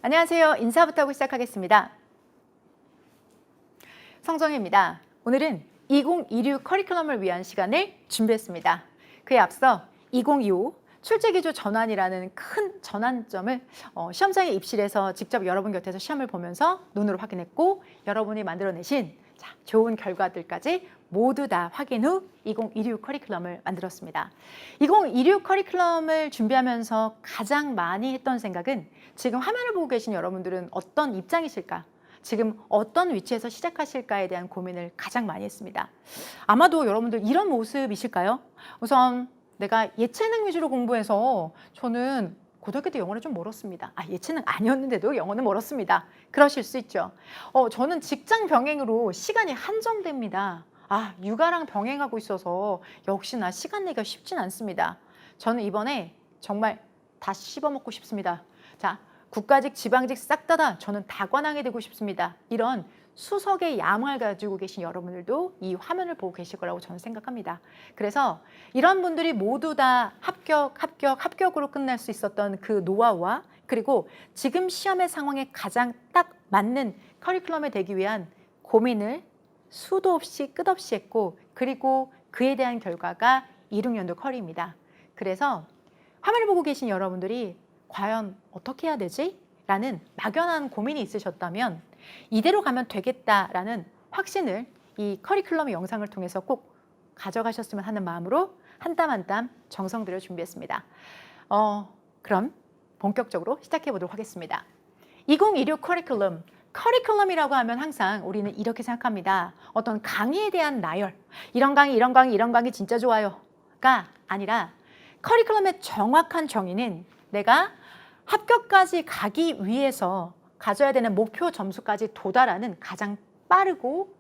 안녕하세요. 인사부터 하고 시작하겠습니다. 성정혜입니다. 오늘은 2026 커리큘럼을 위한 시간을 준비했습니다. 그에 앞서 2025 출제기조 전환이라는 큰 전환점을 시험장에 입실해서 직접 여러분 곁에서 시험을 보면서 눈으로 확인했고, 여러분이 만들어내신 좋은 결과들까지 모두 다 확인 후 2026 커리큘럼을 만들었습니다. 2026 커리큘럼을 준비하면서 가장 많이 했던 생각은, 지금 화면을 보고 계신 여러분들은 어떤 입장이실까? 지금 어떤 위치에서 시작하실까에 대한 고민을 가장 많이 했습니다. 아마도 여러분들 이런 모습이실까요? 우선 내가 예체능 위주로 공부해서 저는 고등학교 때 영어를 좀 멀었습니다. 예체능 아니었는데도 영어는 멀었습니다. 그러실 수 있죠. 저는 직장 병행으로 시간이 한정됩니다. 육아랑 병행하고 있어서 역시나 시간 내기가 쉽진 않습니다. 저는 이번에 정말 다 씹어먹고 싶습니다. 자, 국가직, 지방직 싹 다 저는 다관왕이 되고 싶습니다. 이런 수석의 야망을 가지고 계신 여러분들도 이 화면을 보고 계실 거라고 저는 생각합니다. 그래서 이런 분들이 모두 다 합격으로 끝날 수 있었던 그 노하우와, 그리고 지금 시험의 상황에 가장 딱 맞는 커리큘럼이 되기 위한 고민을 수도 없이 끝없이 했고, 그리고 그에 대한 결과가 26년도 커리입니다. 그래서 화면을 보고 계신 여러분들이 과연 어떻게 해야 되지? 라는 막연한 고민이 있으셨다면 이대로 가면 되겠다라는 확신을 이 커리큘럼 영상을 통해서 꼭 가져가셨으면 하는 마음으로 한 땀 한 땀 정성 들여 준비했습니다. 그럼 본격적으로 시작해 보도록 하겠습니다. 2026 커리큘럼이라고 하면 항상 우리는 이렇게 생각합니다. 어떤 강의에 대한 나열, 이런 강의 진짜 좋아요가 아니라, 커리큘럼의 정확한 정의는 내가 합격까지 가기 위해서 가져야 되는 목표 점수까지 도달하는 가장 빠르고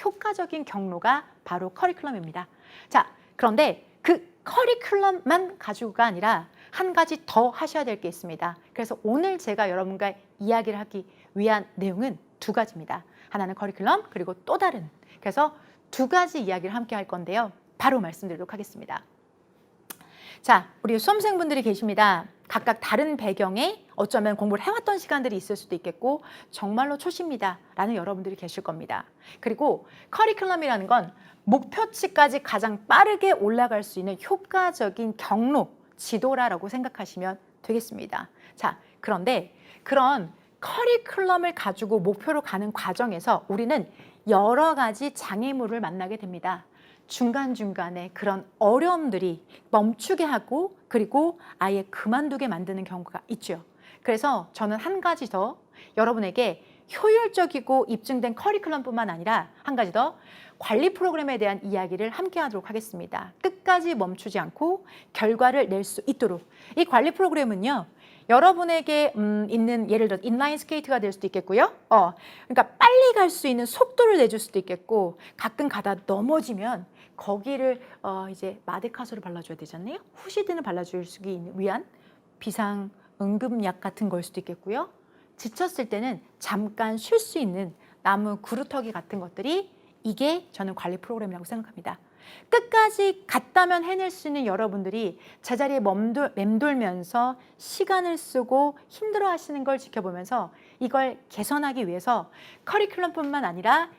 효과적인 경로가 바로 커리큘럼입니다. 자, 그런데 그 커리큘럼만 가지고가 아니라 한 가지 더 하셔야 될 게 있습니다. 그래서 오늘 제가 여러분과 이야기를 하기 위한 내용은 두 가지입니다. 하나는 커리큘럼, 그리고 또 다른, 그래서 두 가지 이야기를 함께 할 건데요. 바로 말씀드리도록 하겠습니다. 자, 우리 수험생분들이 계십니다. 각각 다른 배경에 어쩌면 공부를 해왔던 시간들이 있을 수도 있겠고, 정말로 초심이다 라는 여러분들이 계실 겁니다. 그리고 커리큘럼이라는 건 목표치까지 가장 빠르게 올라갈 수 있는 효과적인 경로, 지도라고 생각하시면 되겠습니다. 자, 그런데 그런 커리큘럼을 가지고 목표로 가는 과정에서 우리는 여러 가지 장애물을 만나게 됩니다. 중간중간에 그런 어려움들이 멈추게 하고, 그리고 아예 그만두게 만드는 경우가 있죠. 그래서 저는 한 가지 더 여러분에게 효율적이고 입증된 커리큘럼뿐만 아니라 한 가지 더 관리 프로그램에 대한 이야기를 함께 하도록 하겠습니다. 끝까지 멈추지 않고 결과를 낼 수 있도록. 이 관리 프로그램은요, 여러분에게 있는, 예를 들어 인라인 스케이트가 될 수도 있겠고요. 그러니까 빨리 갈 수 있는 속도를 내줄 수도 있겠고, 가끔 가다 넘어지면 거기를 이제 마데카소를 발라줘야 되잖아요. 후시딘을 발라줄 수 위한 비상 응급약 같은 걸 수도 있겠고요. 지쳤을 때는 잠깐 쉴 수 있는 나무 그루터기 같은 것들이, 이게 저는 관리 프로그램이라고 생각합니다. 끝까지 갔다면 해낼 수 있는 여러분들이 제자리에 맴돌면서 시간을 쓰고 힘들어 하시는 걸 지켜보면서 이걸 개선하기 위해서 커리큘럼뿐만 아니라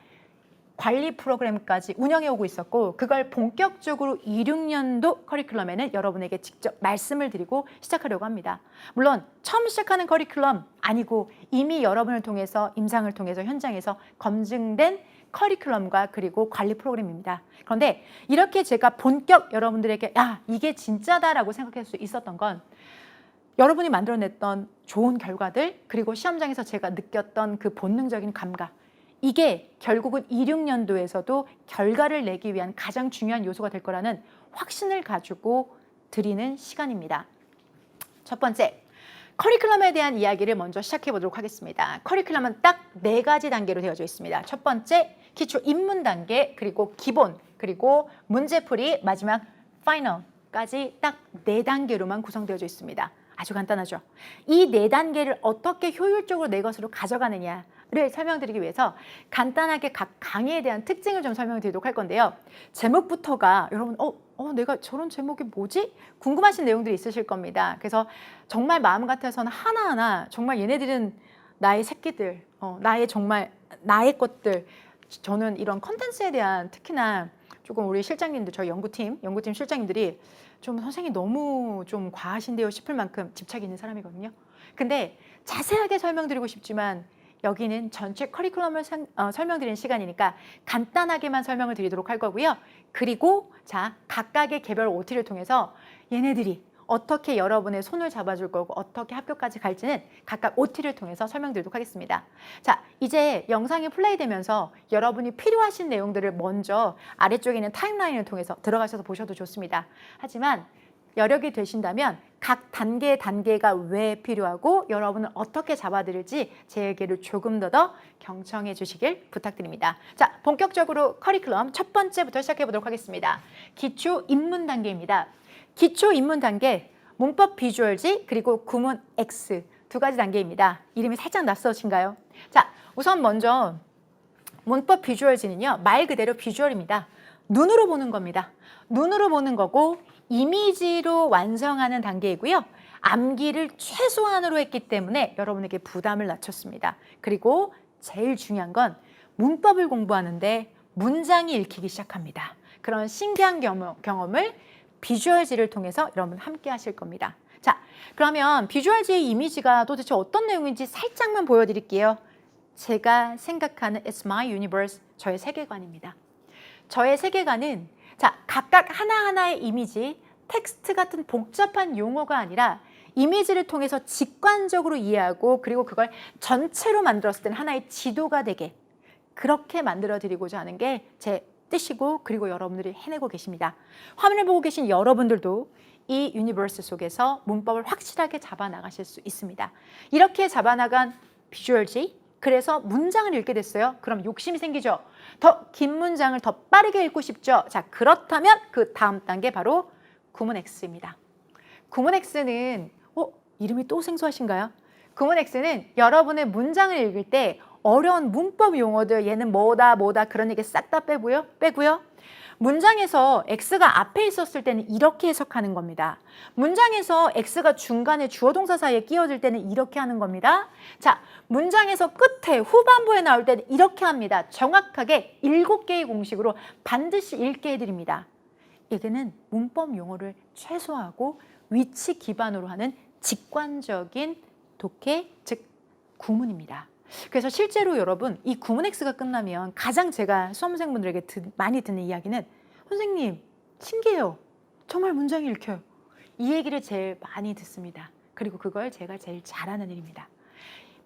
관리 프로그램까지 운영해 오고 있었고, 그걸 본격적으로 26년도 커리큘럼에는 여러분에게 직접 말씀을 드리고 시작하려고 합니다. 물론 처음 시작하는 커리큘럼 아니고, 이미 여러분을 통해서, 임상을 통해서 현장에서 검증된 커리큘럼과 그리고 관리 프로그램입니다. 그런데 이렇게 제가 본격 여러분들에게 이게 진짜다라고 생각할 수 있었던 건, 여러분이 만들어냈던 좋은 결과들, 그리고 시험장에서 제가 느꼈던 그 본능적인 감각, 이게 결국은 26년도에서도 결과를 내기 위한 가장 중요한 요소가 될 거라는 확신을 가지고 드리는 시간입니다. 첫 번째, 커리큘럼에 대한 이야기를 먼저 시작해 보도록 하겠습니다. 커리큘럼은 딱 4가지 단계로 되어져 있습니다. 첫 번째, 기초 입문 단계, 그리고 기본, 그리고 문제풀이, 마지막 파이널까지 딱 4단계로만 구성되어져 있습니다. 아주 간단하죠. 이 4단계를 어떻게 효율적으로 내 것으로 가져가느냐를 설명드리기 위해서 간단하게 각 강의에 대한 특징을 좀 설명드리도록 할 건데요. 제목부터가 여러분 내가 저런 제목이 뭐지? 궁금하신 내용들이 있으실 겁니다. 그래서 정말 마음 같아서는 하나하나 정말 얘네들은 나의 새끼들, 나의 정말 나의 것들. 저는 이런 컨텐츠에 대한 특히나 조금 우리 실장님들, 저희 연구팀 실장님들이 좀 선생님이 너무 좀 과하신데요 싶을 만큼 집착이 있는 사람이거든요. 근데 자세하게 설명드리고 싶지만 여기는 전체 커리큘럼을 설명드리는 시간이니까 간단하게만 설명을 드리도록 할 거고요. 그리고 자, 각각의 개별 OT를 통해서 얘네들이 어떻게 여러분의 손을 잡아줄 거고 어떻게 학교까지 갈지는 각각 OT를 통해서 설명드리도록 하겠습니다. 자, 이제 영상이 플레이되면서 여러분이 필요하신 내용들을 먼저 아래쪽에 있는 타임라인을 통해서 들어가셔서 보셔도 좋습니다. 하지만 여력이 되신다면 각 단계가 왜 필요하고 여러분은 어떻게 잡아드릴지 제 얘기를 조금 더 경청해 주시길 부탁드립니다. 자, 본격적으로 커리큘럼 첫 번째부터 시작해 보도록 하겠습니다. 기초 입문 단계입니다. 기초 입문 단계, 문법 비주얼지 그리고 구문 X 두 가지 단계입니다. 이름이 살짝 낯서신가요? 자, 우선 먼저 문법 비주얼지는요, 말 그대로 비주얼입니다. 눈으로 보는 겁니다. 눈으로 보는 거고 이미지로 완성하는 단계이고요. 암기를 최소한으로 했기 때문에 여러분에게 부담을 낮췄습니다. 그리고 제일 중요한 건 문법을 공부하는데 문장이 읽히기 시작합니다. 그런 신기한 경험을 비주얼지를 통해서 여러분 함께 하실 겁니다. 자, 그러면 비주얼지의 이미지가 도대체 어떤 내용인지 살짝만 보여드릴게요. 제가 생각하는 It's my universe, 저의 세계관입니다. 저의 세계관은 자, 각각 하나하나의 이미지, 텍스트 같은 복잡한 용어가 아니라 이미지를 통해서 직관적으로 이해하고 그리고 그걸 전체로 만들었을 때는 하나의 지도가 되게 그렇게 만들어 드리고자 하는 게 제 뜻이고 그리고 여러분들이 해내고 계십니다. 화면을 보고 계신 여러분들도 이 유니버스 속에서 문법을 확실하게 잡아나가실 수 있습니다. 이렇게 잡아나간 비주얼지, 그래서 문장을 읽게 됐어요. 그럼 욕심이 생기죠. 더 긴 문장을 더 빠르게 읽고 싶죠. 자, 그렇다면 그 다음 단계 바로 구문 X입니다. 구문 X는 이름이 또 생소하신가요? 구문 X는 여러분의 문장을 읽을 때 어려운 문법 용어들, 얘는 뭐다 그런 얘기 싹 다 빼고요. 문장에서 X가 앞에 있었을 때는 이렇게 해석하는 겁니다. 문장에서 X가 중간에 주어 동사 사이에 끼어들 때는 이렇게 하는 겁니다. 자, 문장에서 끝에 후반부에 나올 때는 이렇게 합니다. 정확하게 7개의 공식으로 반드시 읽게 해드립니다. 이게는 문법 용어를 최소화하고 위치 기반으로 하는 직관적인 독해, 즉 구문입니다. 그래서 실제로 여러분 이 구문 X가 끝나면 가장 제가 수험생분들에게 많이 듣는 이야기는 선생님 신기해요. 정말 문장이 읽혀요. 이 얘기를 제일 많이 듣습니다. 그리고 그걸 제가 제일 잘하는 일입니다.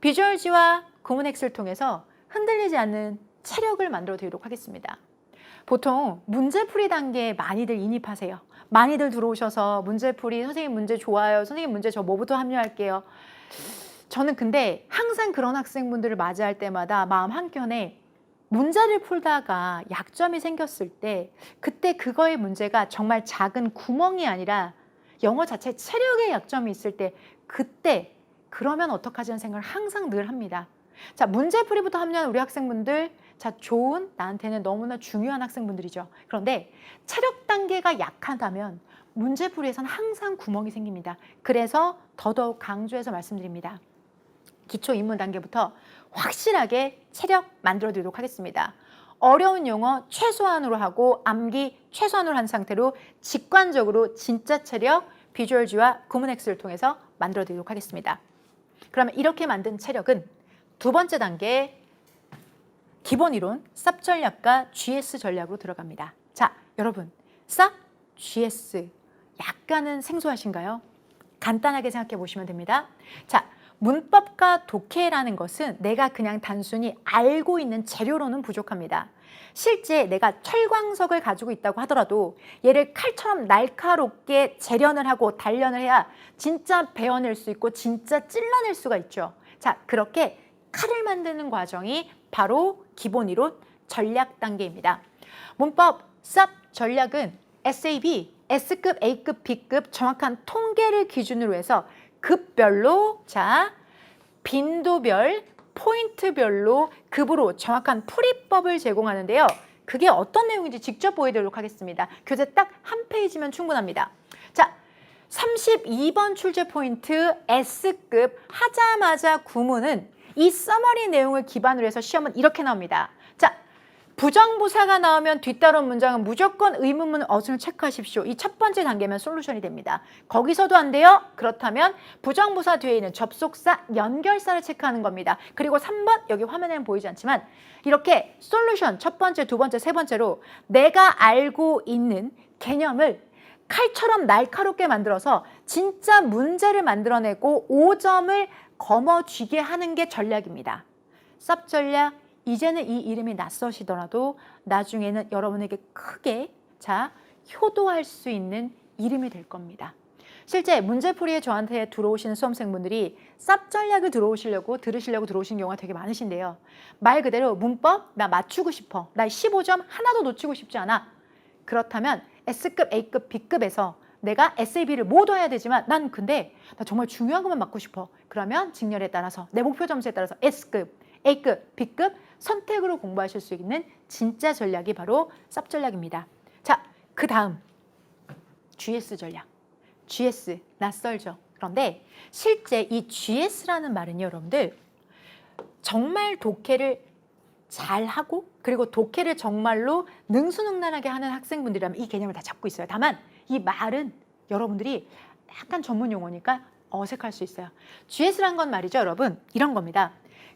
비주얼지와 구문 X를 통해서 흔들리지 않는 체력을 만들어 드리도록 하겠습니다. 보통 문제풀이 단계에 많이들 인입하세요. 많이들 들어오셔서 문제풀이, 선생님 문제 좋아요. 선생님 문제 저 뭐부터 합류할게요. 저는 근데 항상 그런 학생분들을 맞이할 때마다 마음 한켠에 문제를 풀다가 약점이 생겼을 때 그때 그거의 문제가 정말 작은 구멍이 아니라 영어 자체 체력의 약점이 있을 때 그때 그러면 어떡하지 하는 생각을 항상 늘 합니다. 자, 문제풀이부터 합류한 우리 학생분들, 자, 좋은, 나한테는 너무나 중요한 학생분들이죠. 그런데 체력 단계가 약하다면 문제풀이에서는 항상 구멍이 생깁니다. 그래서 더더욱 강조해서 말씀드립니다. 기초 입문 단계부터 확실하게 체력 만들어 드리도록 하겠습니다. 어려운 용어 최소한으로 하고 암기 최소한으로 한 상태로 직관적으로 진짜 체력, 비주얼지와 구문 X를 통해서 만들어 드리도록 하겠습니다. 그러면 이렇게 만든 체력은 두 번째 단계 기본 이론, 쌉 전략과 GS 전략으로 들어갑니다. 자, 여러분, 쌉, GS 약간은 생소하신가요? 간단하게 생각해 보시면 됩니다. 자, 문법과 독해라는 것은 내가 그냥 단순히 알고 있는 재료로는 부족합니다. 실제 내가 철광석을 가지고 있다고 하더라도 얘를 칼처럼 날카롭게 재련을 하고 단련을 해야 진짜 베어낼 수 있고 진짜 찔러낼 수가 있죠. 자, 그렇게 칼을 만드는 과정이 바로 기본 이론 전략 단계입니다. 문법 쌉 전략은 SAB, S급, A급, B급 정확한 통계를 기준으로 해서 급별로 자 빈도별, 포인트별로 급으로 정확한 풀이법을 제공하는데요. 그게 어떤 내용인지 직접 보여드리도록 하겠습니다. 교재 딱 한 페이지면 충분합니다. 자, 32번 출제 포인트 S급 하자마자 구문은 이 서머리 내용을 기반으로 해서 시험은 이렇게 나옵니다. 자, 부정부사가 나오면 뒤따른 문장은 무조건 의문문 어순을 체크하십시오. 이 첫 번째 단계면 솔루션이 됩니다. 거기서도 안 돼요? 그렇다면 부정부사 뒤에 있는 접속사, 연결사를 체크하는 겁니다. 그리고 3번, 여기 화면에는 보이지 않지만 이렇게 솔루션 첫 번째, 두 번째, 세 번째로 내가 알고 있는 개념을 칼처럼 날카롭게 만들어서 진짜 문제를 만들어내고 5점을 거머쥐게 하는 게 전략입니다. 쌉 전략, 이제는 이 이름이 낯서시더라도 나중에는 여러분에게 크게 효도할 수 있는 이름이 될 겁니다. 실제 문제풀이에 저한테 들어오시는 수험생분들이 쌉 전략을 들으시려고 들어오신 경우가 되게 많으신데요. 말 그대로 문법, 나 맞추고 싶어. 나 15점 하나도 놓치고 싶지 않아. 그렇다면 S급, A급, B급에서 내가 SAB를 모두 해야 되지만 난 근데 나 정말 중요한 것만 맞고 싶어. 그러면 직렬에 따라서 내 목표 점수에 따라서 S급, A급, B급 선택으로 공부하실 수 있는 진짜 전략이 바로 쌉 전략입니다. 자, 그 다음 GS 전략. GS, 낯설죠. 그런데 실제 이 GS라는 말은요, 여러분들 정말 독해를 잘하고 그리고 독해를 정말로 능수능란하게 하는 학생분들이라면 이 개념을 다 잡고 있어요. 다만 이 말은 여러분들이 약간 전문 용어니까 어색할 수 있어요. GS란 건 말이죠, 여러분. 이런 겁니다.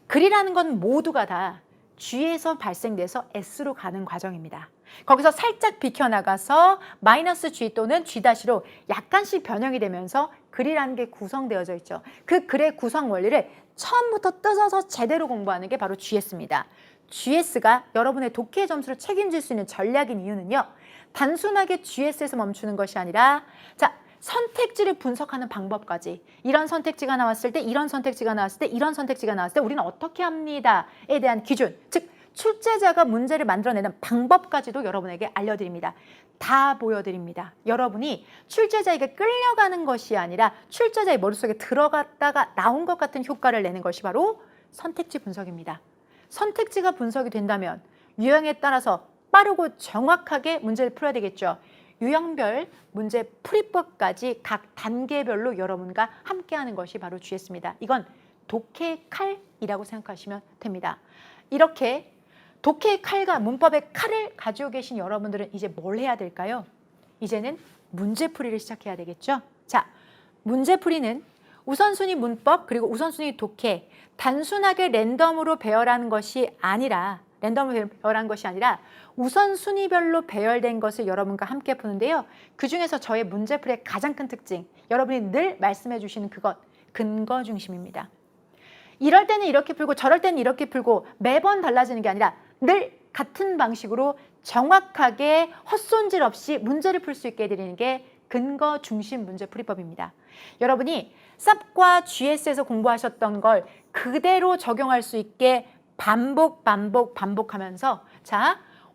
글이라는 건 모두가 다 G에서 발생돼서 S로 가는 과정입니다. 거기서 살짝 비켜나가서 마이너스 G 또는 G-로 약간씩 변형이 되면서 글이라는 게 구성되어져 있죠. 그 글의 구성 원리를 처음부터 뜯어서 제대로 공부하는 게 바로 GS입니다. GS가 여러분의 독해 점수를 책임질 수 있는 전략인 이유는요. 단순하게 GS에서 멈추는 것이 아니라 선택지를 분석하는 방법까지 이런 선택지가 나왔을 때 이런 선택지가 나왔을 때 이런 선택지가 나왔을 때 우리는 어떻게 합니다에 대한 기준, 즉 출제자가 문제를 만들어내는 방법까지도 여러분에게 알려드립니다. 다 보여드립니다. 여러분이 출제자에게 끌려가는 것이 아니라 출제자의 머릿속에 들어갔다가 나온 것 같은 효과를 내는 것이 바로 선택지 분석입니다. 선택지가 분석이 된다면 유형에 따라서 빠르고 정확하게 문제를 풀어야 되겠죠. 유형별 문제 풀이법까지 각 단계별로 여러분과 함께하는 것이 바로 GS입니다. 이건 독해의 칼이라고 생각하시면 됩니다. 이렇게 독해의 칼과 문법의 칼을 가지고 계신 여러분들은 이제 뭘 해야 될까요? 이제는 문제풀이를 시작해야 되겠죠. 자, 문제풀이는 우선순위 문법 그리고 우선순위 독해 단순하게 랜덤으로 배열하는 것이 아니라 우선순위별로 배열된 것을 여러분과 함께 푸는데요. 그중에서 저의 문제풀이의 가장 큰 특징, 여러분이 늘 말씀해 주시는 그것, 근거 중심입니다. 이럴 때는 이렇게 풀고 저럴 때는 이렇게 풀고 매번 달라지는 게 아니라 늘 같은 방식으로 정확하게 헛손질 없이 문제를 풀 수 있게 해드리는 게 근거 중심 문제풀이법입니다. 여러분이 쌉과 GS에서 공부하셨던 걸 그대로 적용할 수 있게 반복하면서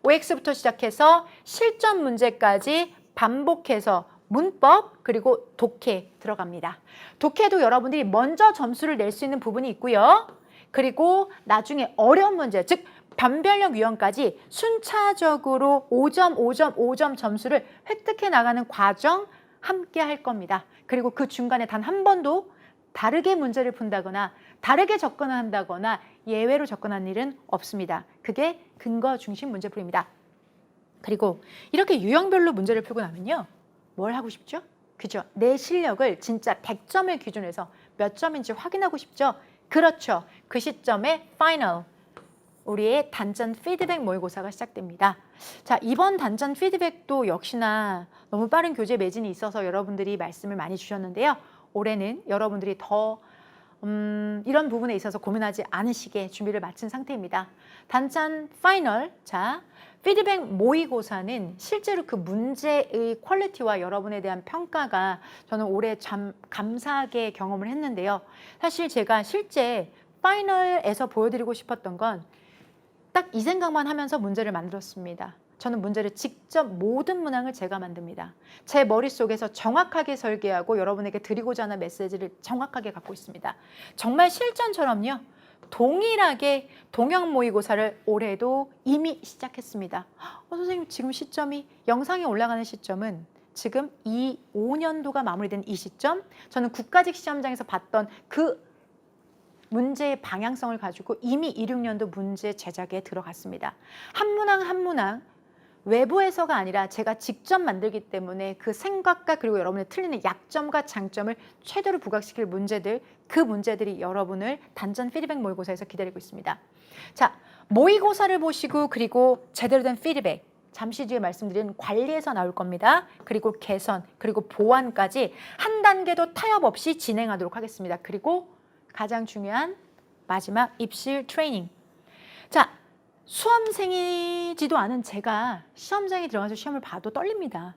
OX부터 시작해서 실전 문제까지 반복해서 문법 그리고 독해 들어갑니다. 독해도 여러분들이 먼저 점수를 낼 수 있는 부분이 있고요. 그리고 나중에 어려운 문제, 즉 변별력 유형까지 순차적으로 5점, 5점, 5점 점수를 획득해 나가는 과정 함께 할 겁니다. 그리고 그 중간에 단 한 번도 다르게 문제를 푼다거나 다르게 접근을 한다거나 예외로 접근한 일은 없습니다. 그게 근거 중심 문제풀이입니다. 그리고 이렇게 유형별로 문제를 풀고 나면요. 뭘 하고 싶죠? 그죠? 내 실력을 진짜 100점을 기준으로 해서 몇 점인지 확인하고 싶죠? 그렇죠. 그 시점에 파이널, 우리의 단전 피드백 모의고사가 시작됩니다. 자, 이번 단전 피드백도 역시나 너무 빠른 교재 매진이 있어서 여러분들이 말씀을 많이 주셨는데요. 올해는 여러분들이 더 이런 부분에 있어서 고민하지 않으시게 준비를 마친 상태입니다. 단전 파이널, 피드백 모의고사는 실제로 그 문제의 퀄리티와 여러분에 대한 평가가 저는 올해 참 감사하게 경험을 했는데요. 사실 제가 실제 파이널에서 보여드리고 싶었던 건 딱 이 생각만 하면서 문제를 만들었습니다. 저는 문제를 직접 모든 문항을 제가 만듭니다. 제 머릿속에서 정확하게 설계하고 여러분에게 드리고자 하는 메시지를 정확하게 갖고 있습니다. 정말 실전처럼요. 동일하게 동형 모의고사를 올해도 이미 시작했습니다. 선생님 지금 시점이 영상이 올라가는 시점은 지금 5년도가 마무리된 이 시점, 저는 국가직 시험장에서 봤던 그 문제의 방향성을 가지고 이미 26년도 문제 제작에 들어갔습니다. 한 문항 한 문항 외부에서가 아니라 제가 직접 만들기 때문에 그 생각과 그리고 여러분의 틀리는 약점과 장점을 최대로 부각시킬 문제들, 그 문제들이 여러분을 단전 피드백 모의고사에서 기다리고 있습니다. 자, 모의고사를 보시고 그리고 제대로 된 피드백, 잠시 뒤에 말씀드린 관리에서 나올 겁니다. 그리고 개선, 그리고 보완까지 한 단계도 타협 없이 진행하도록 하겠습니다. 그리고 가장 중요한 마지막 입실 트레이닝. 자, 수험생이지도 않은 제가 시험장에 들어가서 시험을 봐도 떨립니다.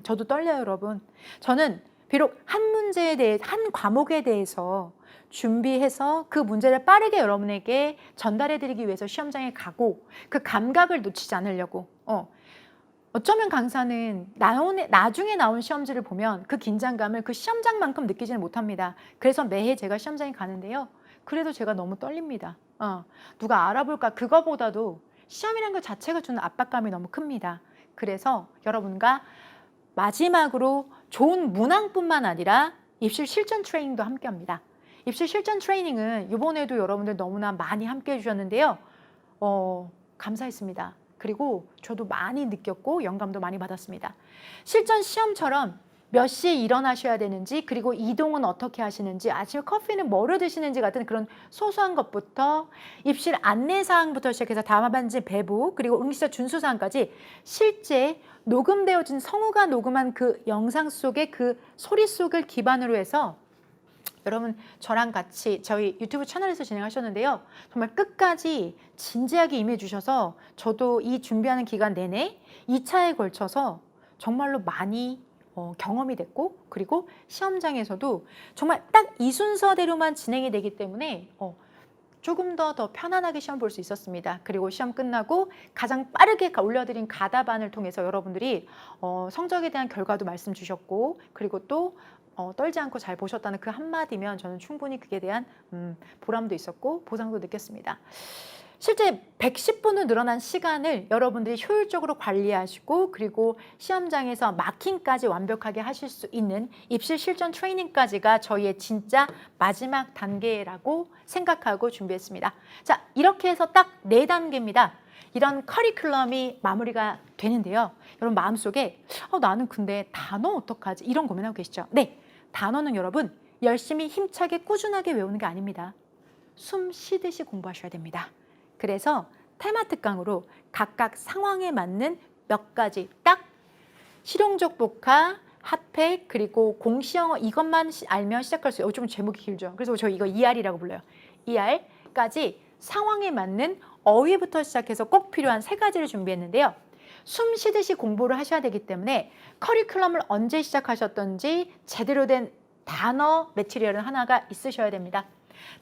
저도 떨려요, 여러분. 저는 비록 한 문제에 대해, 한 과목에 대해서 준비해서 그 문제를 빠르게 여러분에게 전달해드리기 위해서 시험장에 가고 그 감각을 놓치지 않으려고. 어쩌면 강사는 나중에 나온 시험지를 보면 그 긴장감을 그 시험장만큼 느끼지는 못합니다. 그래서 매해 제가 시험장에 가는데요. 그래도 제가 너무 떨립니다. 누가 알아볼까 그거보다도 시험이라는 것 자체가 주는 압박감이 너무 큽니다. 그래서 여러분과 마지막으로 좋은 문항뿐만 아니라 입실 실전 트레이닝도 함께 합니다. 입실 실전 트레이닝은 이번에도 여러분들 너무나 많이 함께 해주셨는데요. 감사했습니다. 그리고 저도 많이 느꼈고 영감도 많이 받았습니다. 실전 시험처럼 몇 시에 일어나셔야 되는지, 그리고 이동은 어떻게 하시는지, 아침에 커피는 뭐로 드시는지 같은 그런 소소한 것부터 입실 안내사항부터 시작해서 다마반지 배부, 그리고 응시자 준수사항까지 실제 녹음되어진 성우가 녹음한 그 영상 속의 그 소리 속을 기반으로 해서 여러분 저랑 같이 저희 유튜브 채널에서 진행하셨는데요. 정말 끝까지 진지하게 임해 주셔서 저도 이 준비하는 기간 내내 2차에 걸쳐서 정말로 많이 경험이 됐고, 그리고 시험장에서도 정말 딱 이 순서대로만 진행이 되기 때문에 조금 더 편안하게 시험 볼 수 있었습니다. 그리고 시험 끝나고 가장 빠르게 올려드린 가다반을 통해서 여러분들이 성적에 대한 결과도 말씀 주셨고, 그리고 또 떨지 않고 잘 보셨다는 그 한마디면 저는 충분히 그에 대한 보람도 있었고 보상도 느꼈습니다. 실제 110분으로 늘어난 시간을 여러분들이 효율적으로 관리하시고, 그리고 시험장에서 마킹까지 완벽하게 하실 수 있는 입실 실전 트레이닝까지가 저희의 진짜 마지막 단계라고 생각하고 준비했습니다. 자, 이렇게 해서 딱 4단계입니다. 이런 커리큘럼이 마무리가 되는데요. 여러분 마음속에 나는 근데 단어 어떡하지? 이런 고민하고 계시죠? 네, 단어는 여러분 열심히 힘차게 꾸준하게 외우는 게 아닙니다. 숨 쉬듯이 공부하셔야 됩니다. 그래서 테마 특강으로 각각 상황에 맞는 몇 가지 딱 실용적 복화, 핫팩, 그리고 공시영어 이것만 알면 시작할 수 있어요. 좀 제목이 길죠. 그래서 저 이거 ER이라고 불러요. ER까지 상황에 맞는 어휘부터 시작해서 꼭 필요한 3가지를 준비했는데요. 숨 쉬듯이 공부를 하셔야 되기 때문에 커리큘럼을 언제 시작하셨던지 제대로 된 단어 매티리얼은 하나가 있으셔야 됩니다.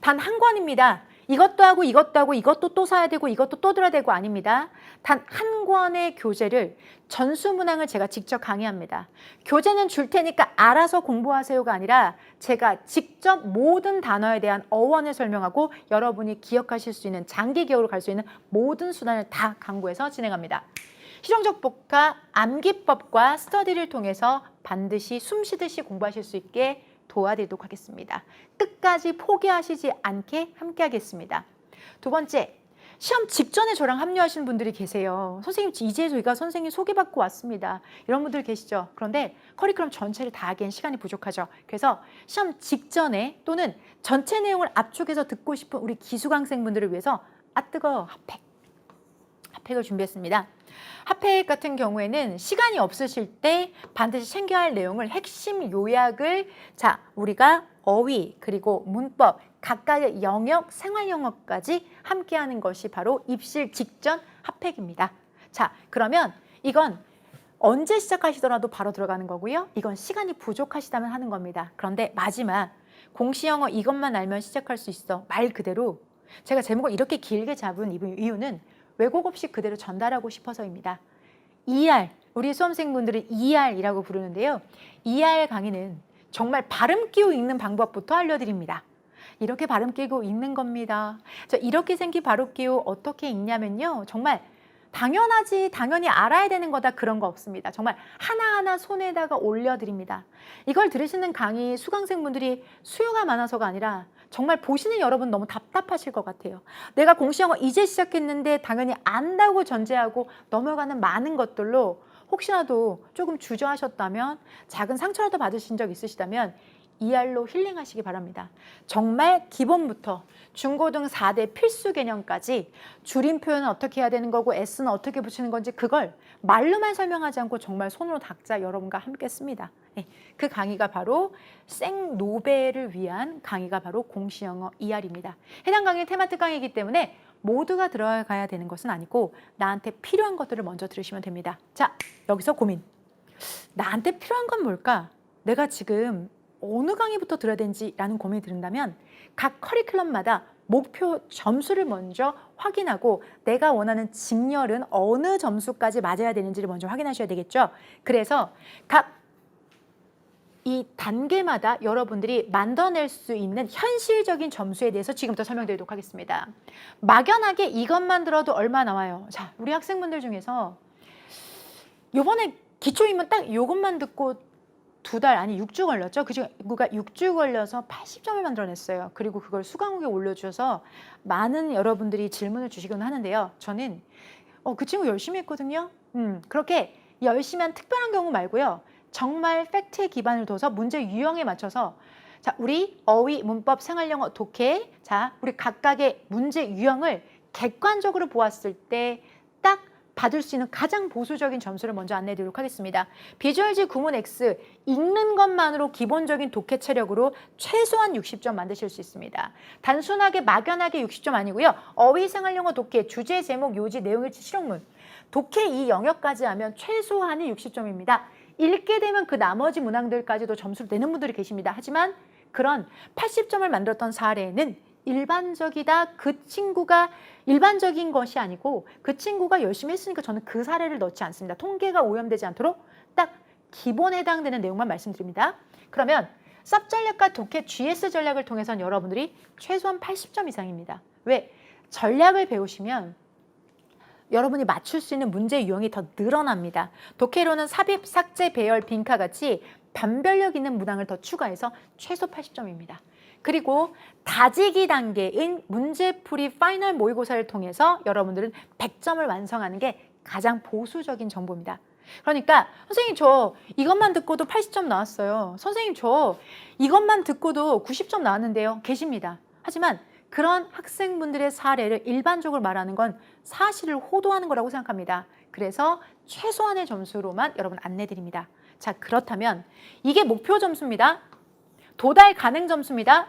단 한 권입니다. 이것도 하고 이것도 하고 이것도 또 사야 되고 이것도 또 들어야 되고 아닙니다. 단 한 권의 교재를 전수문항을 제가 직접 강의합니다. 교재는 줄 테니까 알아서 공부하세요가 아니라 제가 직접 모든 단어에 대한 어원을 설명하고 여러분이 기억하실 수 있는 장기 기억으로 갈 수 있는 모든 수단을 다 강구해서 진행합니다. 실용적 복화, 암기법과 스터디를 통해서 반드시 숨 쉬듯이 공부하실 수 있게 도와드리도록 하겠습니다. 끝까지 포기하시지 않게 함께 하겠습니다. 2번째, 시험 직전에 저랑 합류하시는 분들이 계세요. 선생님, 이제 저희가 선생님 소개받고 왔습니다. 이런 분들 계시죠? 그런데 커리큘럼 전체를 다 하기엔 시간이 부족하죠. 그래서 시험 직전에 또는 전체 내용을 압축해서 듣고 싶은 우리 기수강생분들을 위해서 뜨거워 핫팩을 준비했습니다. 핫팩 같은 경우에는 시간이 없으실 때 반드시 챙겨야 할 내용을 핵심 요약을 우리가 어휘 그리고 문법 각각의 영역, 생활 영역까지 함께하는 것이 바로 입실 직전 핫팩입니다. 자, 그러면 이건 언제 시작하시더라도 바로 들어가는 거고요. 이건 시간이 부족하시다면 하는 겁니다. 그런데 마지막 공시영어 이것만 알면 시작할 수 있어. 말 그대로 제가 제목을 이렇게 길게 잡은 이유는 왜곡 없이 그대로 전달하고 싶어서입니다. ER, 우리 수험생분들은 ER이라고 부르는데요. ER 강의는 정말 발음 끼고 읽는 방법부터 알려드립니다. 이렇게 발음 끼고 읽는 겁니다. 이렇게 생긴 발음 끼고 어떻게 읽냐면요. 정말 당연히 알아야 되는 거다 그런 거 없습니다. 정말 하나하나 손에다가 올려드립니다. 이걸 들으시는 강의 수강생분들이 수요가 많아서가 아니라 정말 보시는 여러분 너무 답답하실 것 같아요. 내가 공시영어 이제 시작했는데 당연히 안다고 전제하고 넘어가는 많은 것들로 혹시라도 조금 주저하셨다면, 작은 상처라도 받으신 적 있으시다면 ER로 힐링하시기 바랍니다. 정말 기본부터 중고등 4대 필수 개념까지 줄임 표현은 어떻게 해야 되는 거고 S는 어떻게 붙이는 건지 그걸 말로만 설명하지 않고 정말 손으로 닥자 여러분과 함께 씁니다. 네, 그 강의가 바로 생노베를 위한 강의가 바로 공시영어 ER입니다. 해당 강의는 테마트 강의이기 때문에 모두가 들어가야 되는 것은 아니고 나한테 필요한 것들을 먼저 들으시면 됩니다. 자, 여기서 고민. 나한테 필요한 건 뭘까? 내가 지금 어느 강의부터 들어야 되는지라는 고민이 든다면 각 커리큘럼마다 목표 점수를 먼저 확인하고 내가 원하는 직렬은 어느 점수까지 맞아야 되는지를 먼저 확인하셔야 되겠죠. 그래서 각 이 단계마다 여러분들이 만들어낼 수 있는 현실적인 점수에 대해서 지금부터 설명드리도록 하겠습니다. 막연하게 이것만 들어도 얼마 나와요? 자, 우리 학생분들 중에서 요번에 기초인문 딱 요것만 듣고 2달 아니 6주 걸렸죠. 그가 6주 걸려서 80점을 만들어냈어요. 그리고 그걸 수강후에 올려주셔서 많은 여러분들이 질문을 주시곤 하는데요. 저는 그 친구 열심히 했거든요. 그렇게 열심히 한 특별한 경우 말고요. 정말 팩트에 기반을 둬서 문제 유형에 맞춰서 자, 우리 어휘, 문법, 생활영어, 독해 자, 우리 각각의 문제 유형을 객관적으로 보았을 때 딱 받을 수 있는 가장 보수적인 점수를 먼저 안내해 드리도록 하겠습니다. 비주얼지 구문 X 읽는 것만으로 기본적인 독해 체력으로 최소한 60점 만드실 수 있습니다. 단순하게 막연하게 60점 아니고요. 어휘, 생활영어, 독해, 주제, 제목, 요지, 내용일치, 실용문 독해 이 영역까지 하면 최소한이 60점입니다. 읽게 되면 그 나머지 문항들까지도 점수를 내는 분들이 계십니다. 하지만 그런 80점을 만들었던 사례는 일반적이다. 그 친구가 일반적인 것이 아니고 그 친구가 열심히 했으니까 저는 그 사례를 넣지 않습니다. 통계가 오염되지 않도록 딱 기본에 해당되는 내용만 말씀드립니다. 그러면 쌉 전략과 독해 GS 전략을 통해서는 여러분들이 최소한 80점 이상입니다. 왜? 전략을 배우시면 여러분이 맞출 수 있는 문제 유형이 더 늘어납니다. 독해로는 삽입, 삭제, 배열, 빈카 같이 변별력 있는 문항을 더 추가해서 최소 80점입니다. 그리고 다지기 단계인 문제풀이 파이널 모의고사를 통해서 여러분들은 100점을 완성하는 게 가장 보수적인 정보입니다. 그러니까 선생님 저 이것만 듣고도 80점 나왔어요. 선생님 저 이것만 듣고도 90점 나왔는데요. 계십니다. 하지만 그런 학생분들의 사례를 일반적으로 말하는 건 사실을 호도하는 거라고 생각합니다. 그래서 최소한의 점수로만 여러분 안내드립니다. 자, 그렇다면 이게 목표 점수입니다. 도달 가능 점수입니다.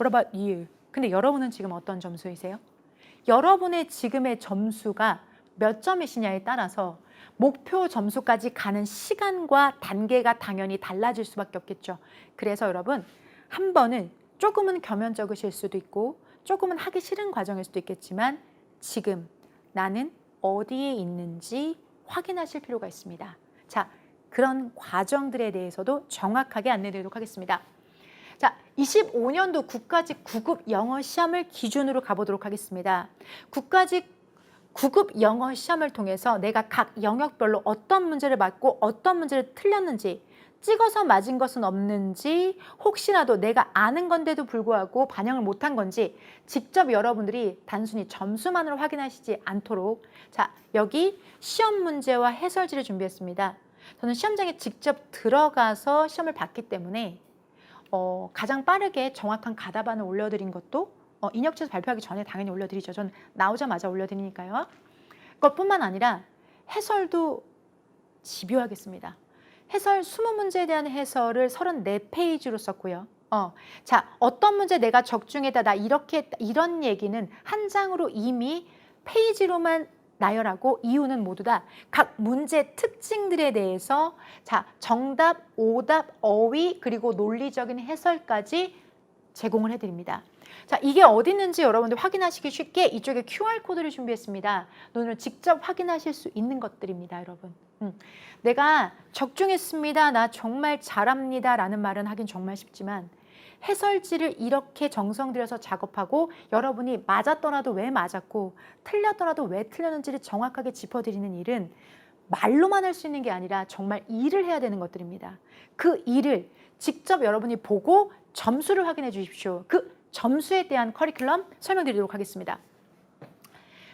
What about you? 근데 여러분은 지금 어떤 점수이세요? 여러분의 지금의 점수가 몇 점이시냐에 따라서 목표 점수까지 가는 시간과 단계가 당연히 달라질 수밖에 없겠죠. 그래서 여러분 한 번은 조금은 겸연쩍으실 수도 있고 조금은 하기 싫은 과정일 수도 있겠지만 지금 나는 어디에 있는지 확인하실 필요가 있습니다. 자, 그런 과정들에 대해서도 정확하게 안내드리도록 하겠습니다. 자, 25년도 국가직 9급 영어 시험을 기준으로 가보도록 하겠습니다. 국가직 9급 영어 시험을 통해서 내가 각 영역별로 어떤 문제를 맞고 어떤 문제를 틀렸는지 찍어서 맞은 것은 없는지 혹시라도 내가 아는 건데도 불구하고 반영을 못한 건지 직접 여러분들이 단순히 점수만으로 확인하시지 않도록 자, 여기 시험 문제와 해설지를 준비했습니다. 저는 시험장에 직접 들어가서 시험을 봤기 때문에 가장 빠르게 정확한 가답안을 올려드린 것도 인역지에서 발표하기 전에 당연히 올려드리죠. 저는 나오자마자 올려드리니까요. 그것뿐만 아니라 해설도 집요하겠습니다. 해설 20문제에 대한 해설을 34페이지로 썼고요. 자, 어떤 문제 내가 적중했다, 나 이렇게 했다, 이런 얘기는 한 장으로 이미 페이지로만 나열하고 이유는 모두 다 각 문제 특징들에 대해서 자, 정답, 오답, 어휘, 그리고 논리적인 해설까지 제공을 해드립니다. 자, 이게 어디 있는지 여러분들 확인하시기 쉽게 이쪽에 QR코드를 준비했습니다. 눈으로 직접 확인하실 수 있는 것들입니다, 여러분. 내가 적중했습니다. 나 정말 잘합니다. 라는 말은 하긴 정말 쉽지만 해설지를 이렇게 정성 들여서 작업하고 여러분이 맞았더라도 왜 맞았고 틀렸더라도 왜 틀렸는지를 정확하게 짚어드리는 일은 말로만 할 수 있는 게 아니라 정말 일을 해야 되는 것들입니다. 그 일을 직접 여러분이 보고 점수를 확인해 주십시오. 그 점수에 대한 커리큘럼 설명드리도록 하겠습니다.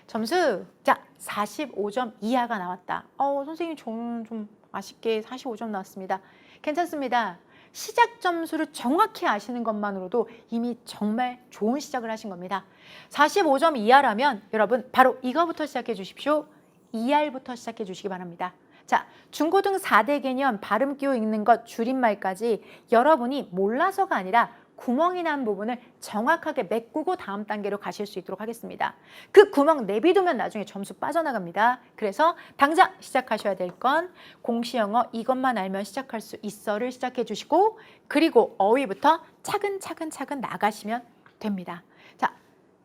점수, 자, 45점 이하가 나왔다. 선생님 저는 좀 아쉽게 45점 나왔습니다. 괜찮습니다. 시작 점수를 정확히 아시는 것만으로도 이미 정말 좋은 시작을 하신 겁니다. 45점 이하라면 여러분 바로 이거부터 시작해 주십시오. ER부터 시작해 주시기 바랍니다. 자, 중고등 4대 개념, 발음 끼워 읽는 것, 줄임말까지 여러분이 몰라서가 아니라 구멍이 난 부분을 정확하게 메꾸고 다음 단계로 가실 수 있도록 하겠습니다. 그 구멍 내비두면 나중에 점수 빠져나갑니다. 그래서 당장 시작하셔야 될 건 공시영어 이것만 알면 시작할 수 있어를 시작해 주시고 그리고 어휘부터 차근차근 나가시면 됩니다. 자,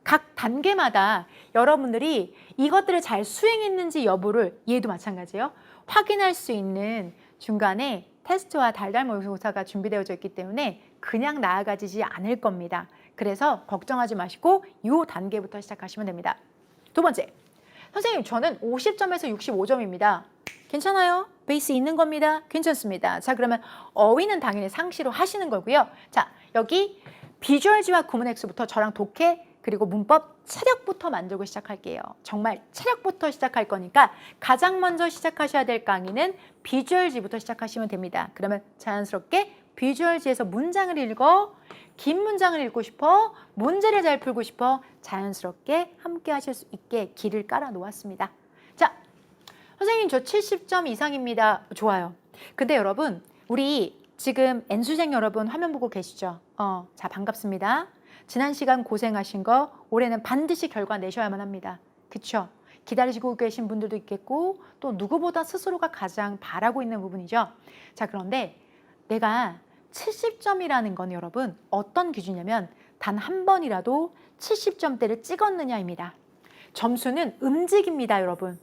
각 단계마다 여러분들이 이것들을 잘 수행했는지 여부를 얘도 마찬가지예요. 확인할 수 있는 중간에 테스트와 달달 모의고사가 준비되어져 있기 때문에 그냥 나아가지지 않을 겁니다. 그래서 걱정하지 마시고 이 단계부터 시작하시면 됩니다. 두 번째, 선생님 저는 50점에서 65점입니다. 괜찮아요? 베이스 있는 겁니다. 괜찮습니다. 자, 그러면 어휘는 당연히 상시로 하시는 거고요. 자, 여기 비주얼지와 구문엑스부터 저랑 독해 그리고 문법 체력부터 만들고 시작할게요. 정말 체력부터 시작할 거니까 가장 먼저 시작하셔야 될 강의는 비주얼지부터 시작하시면 됩니다. 그러면 자연스럽게 비주얼지에서 문장을 읽어, 긴 문장을 읽고 싶어, 문제를 잘 풀고 싶어 자연스럽게 함께 하실 수 있게 길을 깔아 놓았습니다. 자, 선생님 저 70점 이상입니다. 좋아요. 근데 여러분 우리 지금 N수생 여러분 화면 보고 계시죠? 자, 반갑습니다. 지난 시간 고생하신 거 올해는 반드시 결과 내셔야만 합니다. 그쵸? 기다리시고 계신 분들도 있겠고 또 누구보다 스스로가 가장 바라고 있는 부분이죠. 자, 그런데 내가 70점이라는 건 여러분 어떤 기준이냐면 단 한 번이라도 70점대를 찍었느냐입니다. 점수는 움직입니다, 여러분.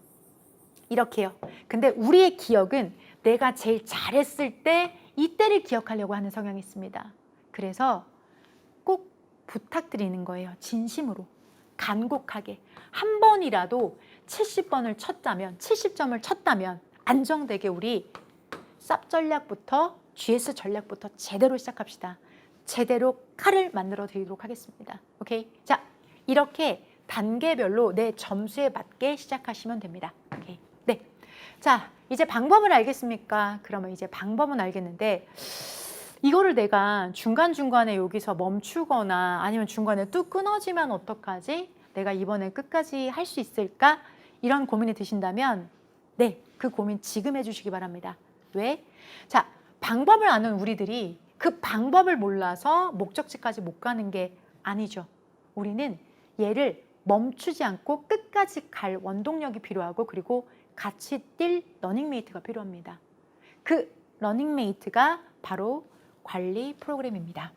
이렇게요. 근데 우리의 기억은 내가 제일 잘했을 때 이때를 기억하려고 하는 성향이 있습니다. 그래서 꼭 부탁드리는 거예요. 진심으로. 간곡하게. 한 번이라도 70번을 쳤다면, 70점을 쳤다면 안정되게 우리 쌉 전략부터 GS 전략부터 제대로 시작합시다. 제대로 칼을 만들어 드리도록 하겠습니다. 오케이? 자, 이렇게 단계별로 내 점수에 맞게 시작하시면 됩니다. 오케이? 네. 자, 이제 방법을 알겠습니까? 그러면 이제 방법은 알겠는데 이거를 내가 중간중간에 여기서 멈추거나 아니면 중간에 뚝 끊어지면 어떡하지? 내가 이번에 끝까지 할 수 있을까? 이런 고민이 드신다면 네, 그 고민 지금 해주시기 바랍니다. 왜? 자, 방법을 아는 우리들이 그 방법을 몰라서 목적지까지 못 가는 게 아니죠. 우리는 얘를 멈추지 않고 끝까지 갈 원동력이 필요하고 그리고 같이 뛸 러닝메이트가 필요합니다. 그 러닝메이트가 바로 관리 프로그램입니다.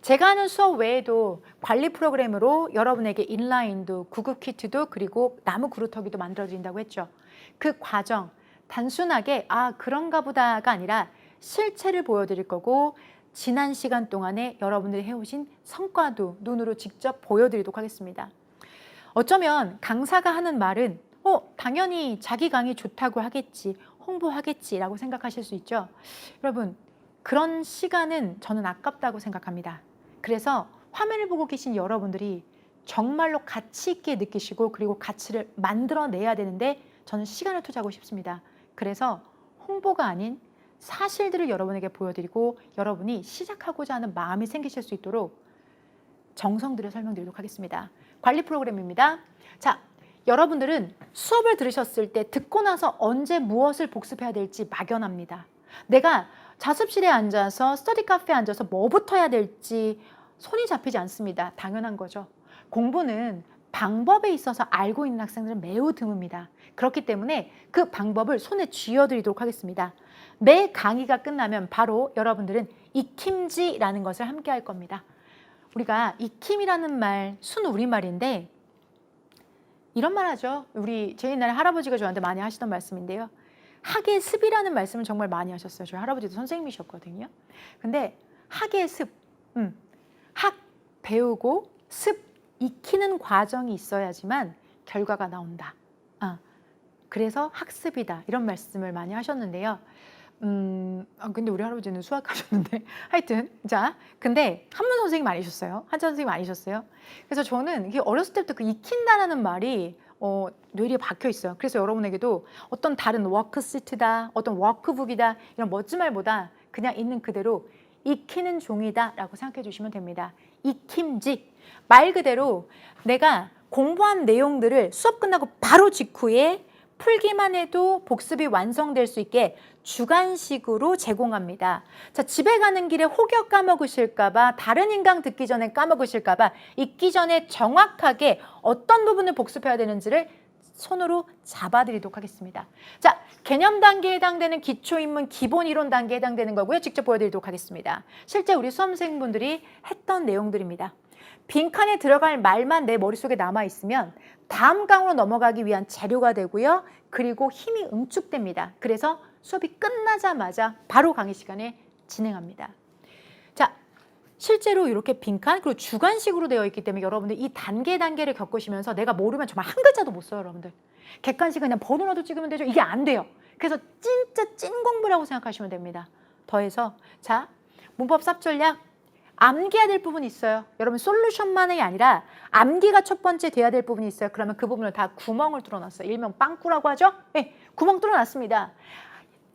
제가 하는 수업 외에도 관리 프로그램으로 여러분에게 인라인도, 구급 키트도 그리고 나무 그루터기도 만들어 드린다고 했죠. 그 과정 단순하게 그런가 보다가 아니라 실체를 보여드릴 거고 지난 시간 동안에 여러분들이 해오신 성과도 눈으로 직접 보여드리도록 하겠습니다. 어쩌면 강사가 하는 말은 당연히 자기 강의 좋다고 하겠지, 홍보하겠지라고 생각하실 수 있죠. 여러분, 그런 시간은 저는 아깝다고 생각합니다. 그래서 화면을 보고 계신 여러분들이 정말로 가치 있게 느끼시고 그리고 가치를 만들어내야 되는데 저는 시간을 투자하고 싶습니다. 그래서 홍보가 아닌 사실들을 여러분에게 보여드리고 여러분이 시작하고자 하는 마음이 생기실 수 있도록 정성 들여 설명드리도록 하겠습니다. 관리 프로그램입니다. 자, 여러분들은 수업을 들으셨을 때 듣고 나서 언제 무엇을 복습해야 될지 막연합니다. 내가 자습실에 앉아서 스터디 카페에 앉아서 뭐부터 해야 될지 손이 잡히지 않습니다. 당연한 거죠. 공부는 방법에 있어서 알고 있는 학생들은 매우 드뭅니다. 그렇기 때문에 그 방법을 손에 쥐어드리도록 하겠습니다. 매 강의가 끝나면 바로 여러분들은 익힘지라는 것을 함께 할 겁니다. 우리가 익힘이라는 말, 순우리말인데 이런 말 하죠. 제 옛날에 할아버지가 저한테 많이 하시던 말씀인데요. 학의 습이라는 말씀을 정말 많이 하셨어요. 저희 할아버지도 선생님이셨거든요. 근데 학의 습, 학 배우고 습 익히는 과정이 있어야지만 결과가 나온다. 그래서 학습이다. 이런 말씀을 많이 하셨는데요. 근데 우리 할아버지는 수학하셨는데 하여튼 자, 근데 한문 선생님 아니셨어요. 한자 선생님 아니셨어요. 그래서 저는 이게 어렸을 때부터 그 익힌다라는 말이 뇌리에 박혀 있어요. 그래서 여러분에게도 어떤 다른 워크시트다, 어떤 워크북이다 이런 멋진 말보다 그냥 있는 그대로 익히는 종이다라고 생각해 주시면 됩니다. 익힘지 말 그대로 내가 공부한 내용들을 수업 끝나고 바로 직후에 풀기만 해도 복습이 완성될 수 있게 주간식으로 제공합니다. 자, 집에 가는 길에 혹여 까먹으실까 봐, 다른 인강 듣기 전에 까먹으실까 봐 읽기 전에 정확하게 어떤 부분을 복습해야 되는지를 손으로 잡아드리도록 하겠습니다. 자, 개념 단계에 해당되는 기초인문 기본이론 단계에 해당되는 거고요. 직접 보여드리도록 하겠습니다. 실제 우리 수험생분들이 했던 내용들입니다. 빈칸에 들어갈 말만 내 머릿속에 남아있으면 다음 강으로 넘어가기 위한 재료가 되고요. 그리고 힘이 응축됩니다. 그래서 수업이 끝나자마자 바로 강의 시간에 진행합니다. 자, 실제로 이렇게 빈칸 그리고 주관식으로 되어 있기 때문에 여러분들 이 단계를 겪으시면서 내가 모르면 정말 한 글자도 못 써요. 여러분들. 객관식 그냥 번호라도 찍으면 되죠. 이게 안 돼요. 그래서 진짜 찐 공부라고 생각하시면 됩니다. 더해서 자, 문법 삽전략 암기해야 될 부분이 있어요. 여러분 솔루션만이 아니라 암기가 첫 번째 돼야 될 부분이 있어요. 그러면 그 부분을 다 구멍을 뚫어놨어요. 일명 빵꾸라고 하죠? 네, 구멍 뚫어놨습니다.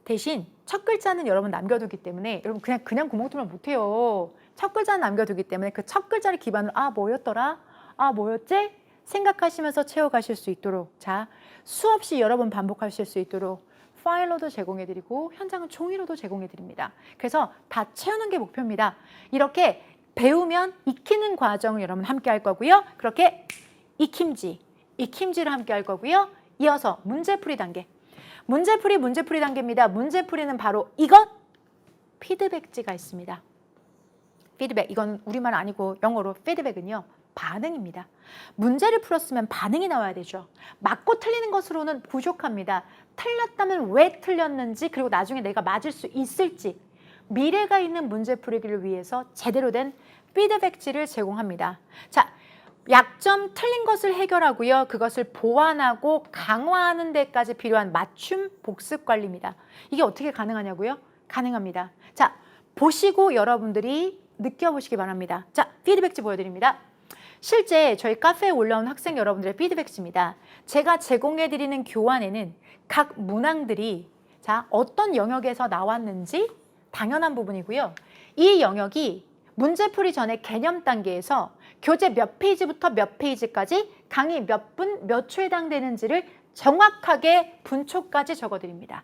대신 첫 글자는 여러분 남겨두기 때문에 여러분 그냥 구멍 뚫으면 못해요. 첫 글자는 남겨두기 때문에 그 첫 글자를 기반으로 뭐였더라? 뭐였지? 생각하시면서 채워가실 수 있도록 자 수없이 여러 번 반복하실 수 있도록 파일로도 제공해드리고 현장은 종이로도 제공해드립니다. 그래서 다 채우는 게 목표입니다. 이렇게 배우면 익히는 과정을 여러분 함께 할 거고요. 그렇게 익힘지를 함께 할 거고요. 이어서 문제풀이 단계. 문제풀이 단계입니다. 문제풀이는 바로 이것 피드백지가 있습니다. 피드백 이건 우리말 아니고 영어로 피드백은요. 반응입니다. 문제를 풀었으면 반응이 나와야 되죠. 맞고 틀리는 것으로는 부족합니다. 틀렸다면 왜 틀렸는지 그리고 나중에 내가 맞을 수 있을지 미래가 있는 문제 풀이기를 위해서 제대로 된 피드백지를 제공합니다. 자, 약점 틀린 것을 해결하고요. 그것을 보완하고 강화하는 데까지 필요한 맞춤 복습 관리입니다. 이게 어떻게 가능하냐고요? 가능합니다. 자, 보시고 여러분들이 느껴보시기 바랍니다. 자, 피드백지 보여드립니다. 실제 저희 카페에 올라온 학생 여러분들의 피드백지입니다. 제가 제공해드리는 교환에는 각 문항들이 자 어떤 영역에서 나왔는지 당연한 부분이고요. 이 영역이 문제풀이 전에 개념 단계에서 교재 몇 페이지부터 몇 페이지까지 강의 몇 분, 몇 초에 해당되는지를 정확하게 분초까지 적어드립니다.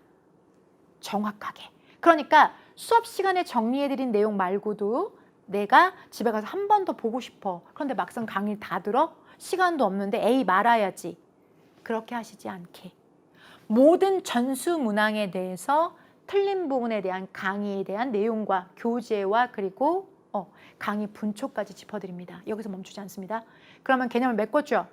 정확하게. 그러니까 수업 시간에 정리해드린 내용 말고도 내가 집에 가서 한 번 더 보고 싶어. 그런데 막상 강의 다 들어? 시간도 없는데 에이 말아야지. 그렇게 하시지 않게. 모든 전수 문항에 대해서 틀린 부분에 대한 강의에 대한 내용과 교재와 그리고 강의 분초까지 짚어드립니다. 여기서 멈추지 않습니다. 그러면 개념을 메꿨죠?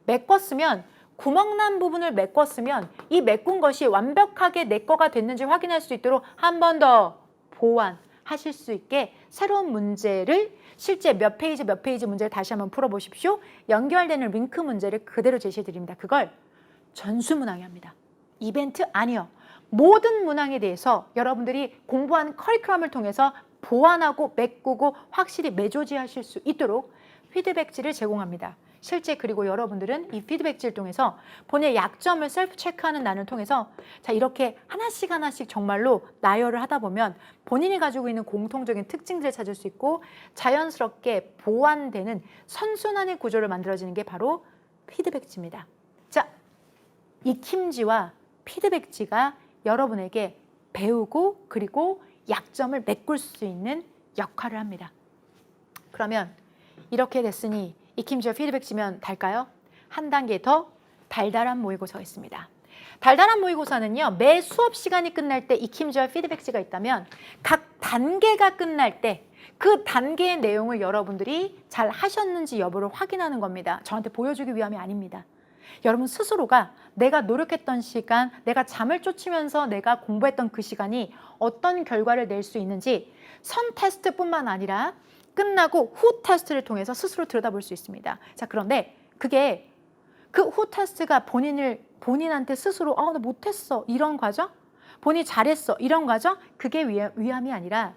메꿨으면 구멍난 부분을 메꿨으면 이 메꾼 것이 완벽하게 내 거가 됐는지 확인할 수 있도록 한 번 더 보완하실 수 있게 새로운 문제를 실제 몇 페이지 문제를 다시 한번 풀어보십시오. 연결되는 링크 문제를 그대로 제시해드립니다. 그걸 전수문항이 합니다. 이벤트 아니요. 모든 문항에 대해서 여러분들이 공부한 커리큘럼을 통해서 보완하고 메꾸고 확실히 매조지하실 수 있도록 피드백지를 제공합니다. 실제 그리고 여러분들은 이 피드백지를 통해서 본인의 약점을 셀프 체크하는 난을 통해서 자 이렇게 하나씩 정말로 나열을 하다 보면 본인이 가지고 있는 공통적인 특징들을 찾을 수 있고 자연스럽게 보완되는 선순환의 구조를 만들어지는 게 바로 피드백지입니다. 자, 익힘지와 피드백지가 여러분에게 배우고 그리고 약점을 메꿀 수 있는 역할을 합니다. 그러면 이렇게 됐으니 익힘지와 피드백지면 달까요? 한 단계 더 달달한 모의고사가 있습니다. 달달한 모의고사는요. 매 수업 시간이 끝날 때 익힘지와 피드백지가 있다면 각 단계가 끝날 때 그 단계의 내용을 여러분들이 잘 하셨는지 여부를 확인하는 겁니다. 저한테 보여주기 위함이 아닙니다. 여러분 스스로가 내가 노력했던 시간, 내가 잠을 쫓으면서 내가 공부했던 그 시간이 어떤 결과를 낼 수 있는지 선 테스트뿐만 아니라 끝나고 후 테스트를 통해서 스스로 들여다볼 수 있습니다. 자, 그런데 그게 그 후 테스트가 본인한테 스스로 나 못했어 이런 과정? 본인이 잘했어 이런 거죠. 그게 위함이 아니라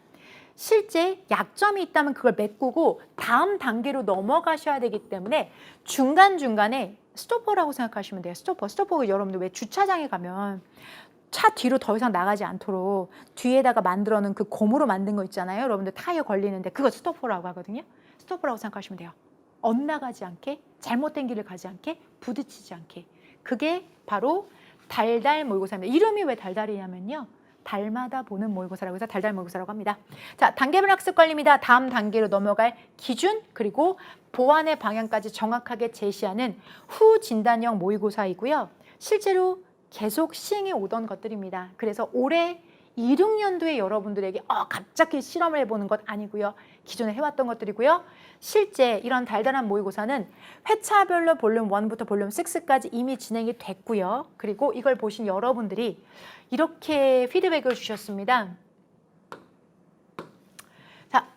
실제 약점이 있다면 그걸 메꾸고 다음 단계로 넘어가셔야 되기 때문에 중간중간에 스토퍼라고 생각하시면 돼요. 스토퍼 여러분들 왜 주차장에 가면 차 뒤로 더 이상 나가지 않도록 뒤에다가 만들어 놓은 그 고무로 만든 거 있잖아요. 여러분들 타이어 걸리는데 그거 스토퍼라고 하거든요. 스토퍼라고 생각하시면 돼요. 엇나가지 않게, 잘못된 길을 가지 않게, 부딪히지 않게. 그게 바로 달달 모의고사입니다. 이름이 왜 달달이냐면요. 달마다 보는 모의고사라고 해서 달달 모의고사라고 합니다. 자, 단계별 학습 관리입니다. 다음 단계로 넘어갈 기준 그리고 보완의 방향까지 정확하게 제시하는 후 진단형 모의고사이고요. 실제로 계속 시행해 오던 것들입니다. 그래서 올해 2, 6년도에 여러분들에게 갑자기 실험을 해보는 것 아니고요. 기존에 해왔던 것들이고요. 실제 이런 달달한 모의고사는 회차별로 볼륨 1부터 볼륨 6까지 이미 진행이 됐고요. 그리고 이걸 보신 여러분들이 이렇게 피드백을 주셨습니다. 자,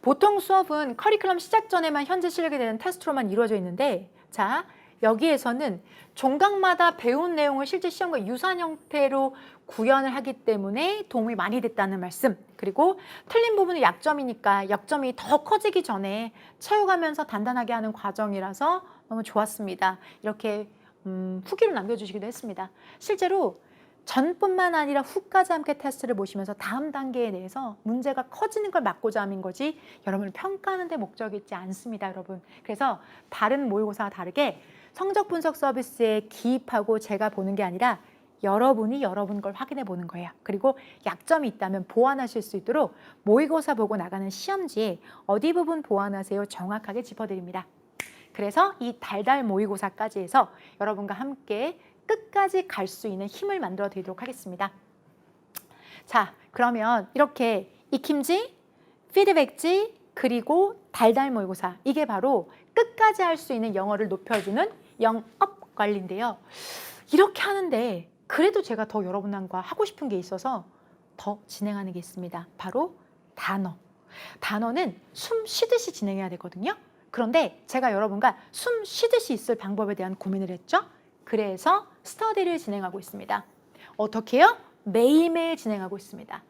보통 수업은 커리큘럼 시작 전에만 현재 실력이 되는 테스트로만 이루어져 있는데 자, 여기에서는 종각마다 배운 내용을 실제 시험과 유사한 형태로 구현을 하기 때문에 도움이 많이 됐다는 말씀. 그리고 틀린 부분이 약점이니까 약점이 더 커지기 전에 채워가면서 단단하게 하는 과정이라서 너무 좋았습니다. 이렇게 후기로 남겨주시기도 했습니다. 실제로 전뿐만 아니라 후까지 함께 테스트를 보시면서 다음 단계에 대해서 문제가 커지는 걸 막고자 하는 거지 여러분을 평가하는 데 목적이 있지 않습니다, 여러분. 그래서 다른 모의고사와 다르게 성적 분석 서비스에 기입하고 제가 보는 게 아니라 여러분이 여러분 걸 확인해 보는 거예요. 그리고 약점이 있다면 보완하실 수 있도록 모의고사 보고 나가는 시험지에 어디 부분 보완하세요 정확하게 짚어드립니다. 그래서 이 달달 모의고사까지 해서 여러분과 함께 끝까지 갈 수 있는 힘을 만들어 드리도록 하겠습니다. 자, 그러면 이렇게 익힘지, 피드백지, 그리고 달달 모의고사 이게 바로 끝까지 할 수 있는 영어를 높여주는 영업 관리인데요. 이렇게 하는데 그래도 제가 더 여러분과 하고 싶은 게 있어서 더 진행하는 게 있습니다. 바로 단어. 단어는 숨 쉬듯이 진행해야 되거든요. 그런데 제가 여러분과 숨 쉬듯이 있을 방법에 대한 고민을 했죠. 그래서 스터디를 진행하고 있습니다. 어떻게 해요? 매일매일 진행하고 있습니다.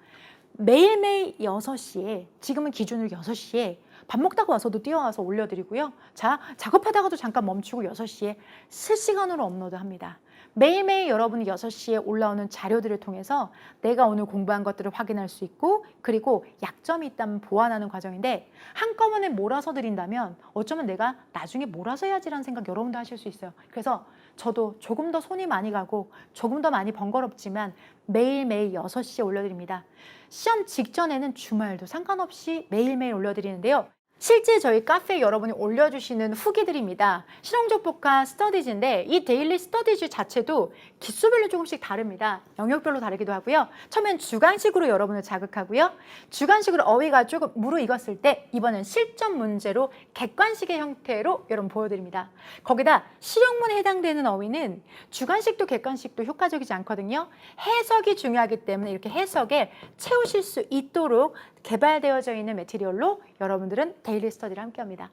매일매일 6시에, 지금은 기준으로 6시에 밥 먹다가 와서도 뛰어와서 올려드리고요. 자, 작업하다가도 잠깐 멈추고 6시에 실시간으로 업로드합니다. 매일매일 여러분이 6시에 올라오는 자료들을 통해서 내가 오늘 공부한 것들을 확인할 수 있고 그리고 약점이 있다면 보완하는 과정인데 한꺼번에 몰아서 드린다면 어쩌면 내가 나중에 몰아서 해야지라는 생각 여러분도 하실 수 있어요. 그래서 저도 조금 더 손이 많이 가고 조금 더 많이 번거롭지만 매일매일 6시에 올려드립니다. 시험 직전에는 주말도 상관없이 매일매일 올려드리는데요. 실제 저희 카페에 여러분이 올려주시는 후기들입니다. 실용적 복화 스터디즈인데 이 데일리 스터디즈 자체도 기수별로 조금씩 다릅니다. 영역별로 다르기도 하고요. 처음엔 주관식으로 여러분을 자극하고요. 주관식으로 어휘가 조금 무르익었을 때 이번엔 실전 문제로 객관식의 형태로 여러분 보여드립니다. 거기다 실용문에 해당되는 어휘는 주관식도 객관식도 효과적이지 않거든요. 해석이 중요하기 때문에 이렇게 해석에 채우실 수 있도록 개발되어져 있는 매티리얼로 여러분들은 데일리 스터디를 함께합니다.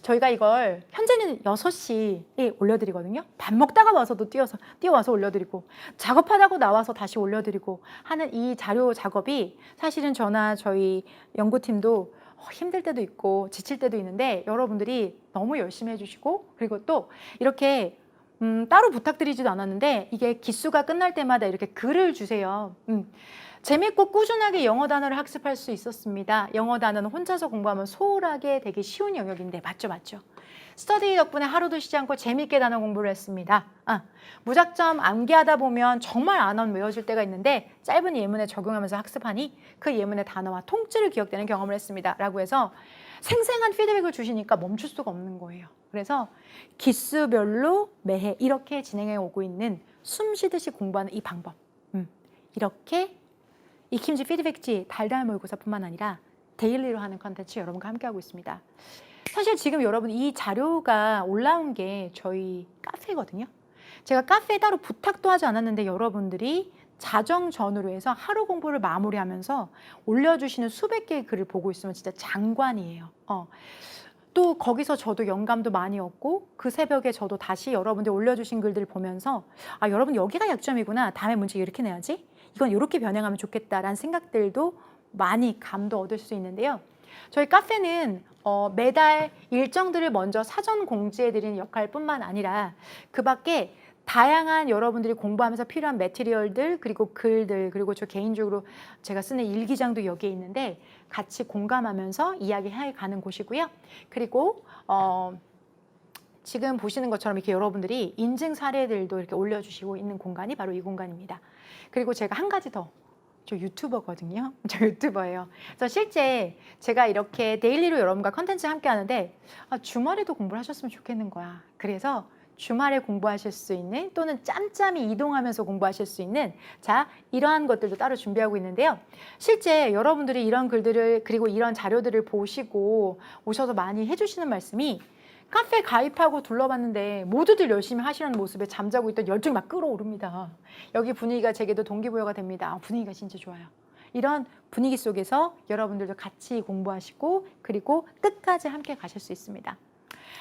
저희가 이걸 현재는 6시에 올려드리거든요. 밥 먹다가 와서도 뛰어와서 올려드리고 작업하다가 나와서 다시 올려드리고 하는 이 자료 작업이 사실은 저나 저희 연구팀도 힘들 때도 있고 지칠 때도 있는데 여러분들이 너무 열심히 해주시고 그리고 또 이렇게 따로 부탁드리지도 않았는데 이게 기수가 끝날 때마다 이렇게 글을 주세요. 재밌고 꾸준하게 영어 단어를 학습할 수 있었습니다. 영어 단어는 혼자서 공부하면 소홀하게 되기 쉬운 영역인데 맞죠? 스터디 덕분에 하루도 쉬지 않고 재밌게 단어 공부를 했습니다. 무작정 암기하다 보면 정말 안원 외워질 때가 있는데 짧은 예문에 적용하면서 학습하니 그 예문의 단어와 통째로 기억되는 경험을 했습니다. 라고 해서 생생한 피드백을 주시니까 멈출 수가 없는 거예요. 그래서 기수별로 매해 이렇게 진행해 오고 있는 숨 쉬듯이 공부하는 이 방법 이렇게 익힘지 피드백지 달달 모의고사뿐만 아니라 데일리로 하는 컨텐츠 여러분과 함께하고 있습니다. 사실 지금 여러분 이 자료가 올라온 게 저희 카페거든요. 제가 카페에 따로 부탁도 하지 않았는데 여러분들이 자정 전후로 해서 하루 공부를 마무리하면서 올려주시는 수백 개의 글을 보고 있으면 진짜 장관이에요. 또 거기서 저도 영감도 많이 얻고 그 새벽에 저도 다시 여러분들 올려주신 글들을 보면서 여러분 여기가 약점이구나. 다음에 문제 이렇게 내야지. 이건 이렇게 변형하면 좋겠다라는 생각들도 많이 감도 얻을 수 있는데요. 저희 카페는 매달 일정들을 먼저 사전 공지해 드리는 역할뿐만 아니라 그 밖에 다양한 여러분들이 공부하면서 필요한 매티리얼들 그리고 글들 그리고 저 개인적으로 제가 쓰는 일기장도 여기에 있는데 같이 공감하면서 이야기해 가는 곳이고요. 그리고 지금 보시는 것처럼 이렇게 여러분들이 인증 사례들도 이렇게 올려주시고 있는 공간이 바로 이 공간입니다. 그리고 제가 한 가지 더, 저 유튜버거든요. 저 유튜버예요. 그래서 실제 제가 이렇게 데일리로 여러분과 컨텐츠 함께 하는데 주말에도 공부를 하셨으면 좋겠는 거야. 그래서 주말에 공부하실 수 있는 또는 짬짬이 이동하면서 공부하실 수 있는 이러한 것들도 따로 준비하고 있는데요. 실제 여러분들이 이런 글들을 그리고 이런 자료들을 보시고 오셔서 많이 해주시는 말씀이 카페 가입하고 둘러봤는데 모두들 열심히 하시는 모습에 잠자고 있던 열정이 막 끌어오릅니다. 여기 분위기가 제게도 동기부여가 됩니다. 분위기가 진짜 좋아요. 이런 분위기 속에서 여러분들도 같이 공부하시고 그리고 끝까지 함께 가실 수 있습니다.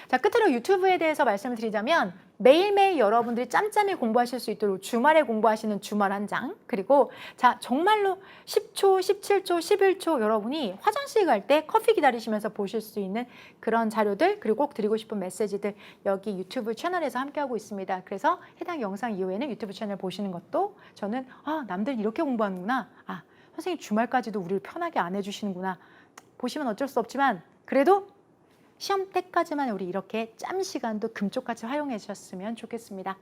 자, 끝으로 유튜브에 대해서 말씀을 드리자면 매일매일 여러분들이 짬짬이 공부하실 수 있도록 주말에 공부하시는 주말 한 장, 그리고 정말로 10초, 17초, 11초 여러분이 화장실 갈 때 커피 기다리시면서 보실 수 있는 그런 자료들, 그리고 꼭 드리고 싶은 메시지들 여기 유튜브 채널에서 함께하고 있습니다. 그래서 해당 영상 이후에는 유튜브 채널 보시는 것도 저는 남들 이렇게 공부하는구나, 선생님 주말까지도 우리를 편하게 안 해주시는구나, 보시면 어쩔 수 없지만 그래도 시험 때까지만 우리 이렇게 짬 시간도 금쪽같이 활용해 주셨으면 좋겠습니다.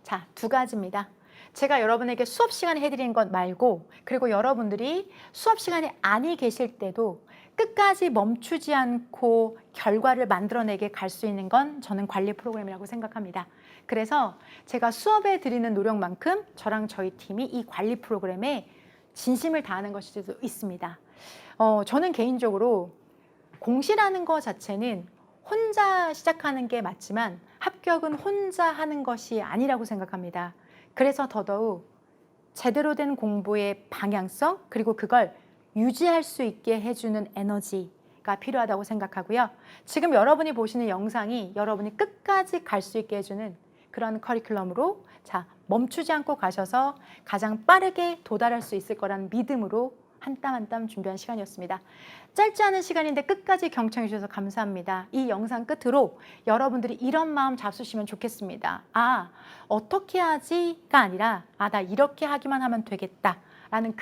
자, 두 가지입니다. 제가 여러분에게 수업 시간에 해드리는 것 말고 그리고 여러분들이 수업 시간에 아니 계실 때도 끝까지 멈추지 않고 결과를 만들어내게 갈 수 있는 건 저는 관리 프로그램이라고 생각합니다. 그래서 제가 수업에 드리는 노력만큼 저랑 저희 팀이 이 관리 프로그램에 진심을 다하는 것일 수도 있습니다. 저는 개인적으로 공시라는 것 자체는 혼자 시작하는 게 맞지만 합격은 혼자 하는 것이 아니라고 생각합니다. 그래서 더더욱 제대로 된 공부의 방향성 그리고 그걸 유지할 수 있게 해주는 에너지가 필요하다고 생각하고요. 지금 여러분이 보시는 영상이 여러분이 끝까지 갈 수 있게 해주는 그런 커리큘럼으로 멈추지 않고 가셔서 가장 빠르게 도달할 수 있을 거라는 믿음으로 한 땀 한 땀 준비한 시간이었습니다. 짧지 않은 시간인데 끝까지 경청해 주셔서 감사합니다. 이 영상 끝으로 여러분들이 이런 마음 잡수시면 좋겠습니다. 어떻게 하지가 아니라 나 이렇게 하기만 하면 되겠다 라는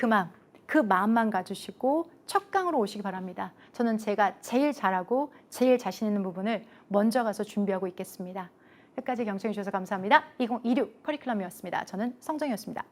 그 마음만 가지시고 첫 강으로 오시기 바랍니다. 저는 제가 제일 잘하고 제일 자신 있는 부분을 먼저 가서 준비하고 있겠습니다. 끝까지 경청해 주셔서 감사합니다. 2026 커리큘럼이었습니다. 저는 성정이었습니다.